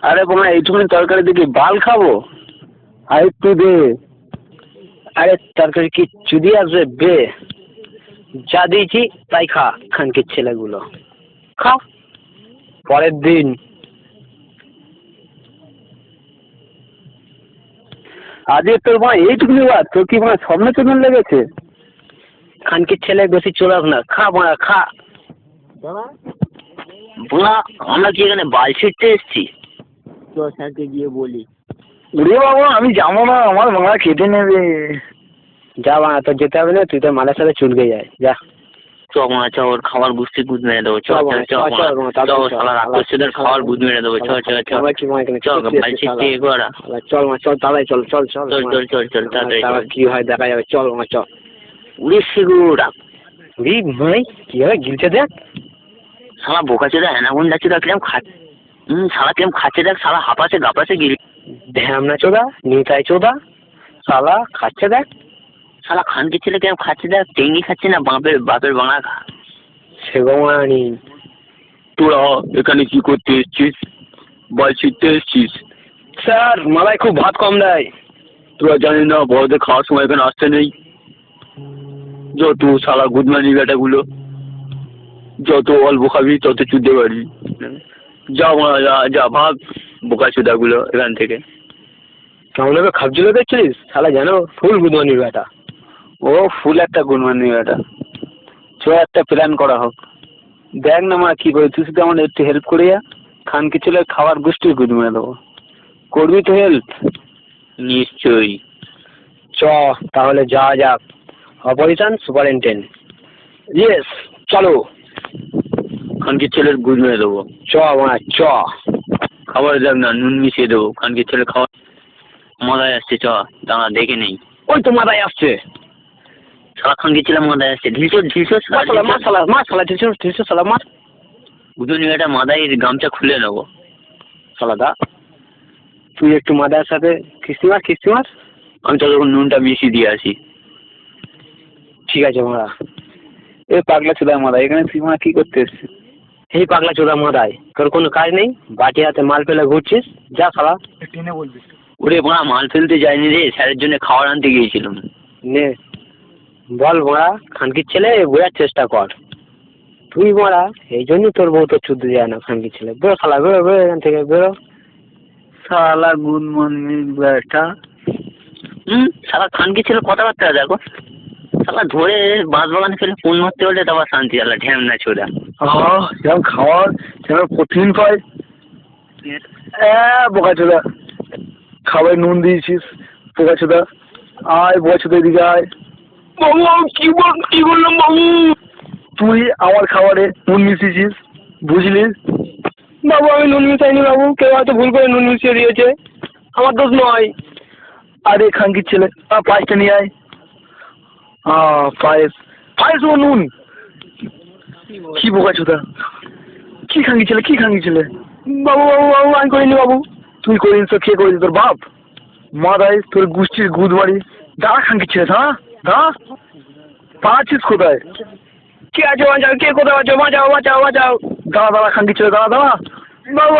আরে বোমা এইটুকুনি তরকারি দিকে বাল খাবো, আর একটু দে। আরে তরকারি কি চুদি আসবে বে? যা দিয়েছি তাই খা, খানকির ছেলেগুলো খা। পরের দিন আজকে তোর মা এইটুকুনি বাদ, তোর কি মানে স্বপ্ন চোদন লেগেছে? খানকির ছেলে বেশি চোরাক না, খা মারা খা। বোলা, আমরা কি এখানে বাল ছিটতে এসছি? তো স্যারকে গিয়ে বলি। ওরে বাবা, আমি যাবো না, আমার মা কেটে নেবে। যা মা, তোর যেতে হবে না, তুই তোর মালের সাথে চুলকে যায় যা। চ মা চ, ওর খাবার গুষ্টি গুদ মেরে দেবো। চ শালা রাক্ষসদের খাবার গুদ মেরে দেবো। চ চ চ চ, বাল ছিটতে এগোরা। চল মা চল, তাড়াতাড়ি চল চল চল চল চল চল চল তাড়াতাড়ি। কি হয় দেখা যাবে, চল মা চল। উড়ে সেগুড়া ভাই কি হয় গিলছে দেখ। শালা বোকা চোদা অ্যানাকোন্ডা চোদা কিরম শালা কিরম খাচ্ছে দেখ, শালা হাঁপাচ্ছে গাপাচ্ছে গিরি। ঢ্যামনা চোদা, নিতাই চোদা, শালা খাচ্ছে দেখ। শালা খানকে ছেলে কিরম খাচ্ছে দেখ, টেঙ্গি খাচ্ছে না বাপের বাংলা খা। সে গোমানি, তোরা এখানে কি করতে এসছিস? বাল ছিটতে এসছিস? স্যার মালাই খুব ভাত কম দেয়। তোরা জানিস না বড়দের খাওয়ার সময় এখানে আসতে নেই? যত শালা গুদমানি বেটাগুলো, যত অল্প খাবি তত চুদতে পারবি। যা মারা যা যা, ভাগ বোকা চোদাগুলো এখান থেকে। কেমন ভাবে খাবছিল দেখছিস? শালা জানো ফুল গুদমানির বেটা। ও ফুল একটা গুদমানি বেটা। চ একটা প্ল্যান করা হোক। দেখ না মা কি করে, তুই শুধু আমার একটু হেল্প করে যা, খানকি ছেলে খাবার গোষ্ঠীর গুদ মেরে দেবো। করবি তো হেল্প? নিশ্চয়ই। চ তাহলে যা যাক। Operation superintendent. ইয়েস, চলো। খানকির ছেলের গুদ মেরে দেবো। চ মা চ। খাবার দেখ না, নুন মিশিয়ে দেবো। খানকির ছেলে খাওয়া মজায় আসছে। চ দাঁড়া দেখে নেই। ওই তো মাথায় আসছে। শালা খানকির ছেলে মজায় আসছে। ঢিলছো ঢিলছো শালা মার। গুদমানি বেটা মাথায় গামছা খুলে নেবো। শালা দা, তুই একটু মাদার সাথে খিস্তি মার। আমি ততক্ষণ নুনটা মিশিয়ে দিয়ে আসি। ঠিক আছে মারা। এ পাগলা চোদা মাদা, এখানে তুই মা কি করতে এসছিস? এই পাগলা চোদা মাদায়, তোর কোনো কাজ নেই? বাটি হাতে মাল ফেলে ঘুরছিস, যা শালা। টেনে বলবি। ওরে মা, মাল ফেলতে যায়নি রে, স্যারের জন্য খাবার আনতে গিয়েছিলাম। নে বল মারা, খানকির ছেলে বোঝার চেষ্টা কর। তুই মারা এই জন্য তোর বউ তোর চুদ্দ যায় না। খানকির ছেলে বেরো শালা, বেরো এখান থেকে বেরো। শালা গুদমানি বেটা। শালা খানকির ছেলে কথাবার্তা দেখো। শালা ধরে বাঁশ বাগানে ফেলে ফোন মারতে বললে তারপর শান্তি। শালা ঢ্যামনা চোদা। যেমন খাওয়ার সেরকম প্রতিদিন পাই। বোকা চোদা, খাবারে নুন দিয়েছিস বোকা চোদা। আয় বোকা চোদা, এদিকে আয়। বাবু কি বললাম বাবু? তুই আমার খাবারে নুন মিশিয়েছিস, বুঝলি? বাবু আমি নুন মিশাইনি বাবু, কেউ হয়তো ভুল করে নুন মিশিয়ে দিয়েছে, আমার দোষ নয়। আরে খানকির ছেলে, পায়েসটা নিয়ে আয়। পায়েস ও নুন। কি বোকা চোদা, কি খানকি ছেলে? বাবু আমি করিনি বাবু। তুই করিস তো কে করেছিস? তোর বাপ। মাদাই তোর গোষ্ঠীর গুদ বাড়ি। দাঁড়া খানকি ছেলে, দাঁড়া। পাচ্ছিস কোথায়? কে আছে বাঁচাও, কে কোথায় আছো? বাঁচাও। দাঁড়া খানকি ছেলে, দাঁড়া। বাবু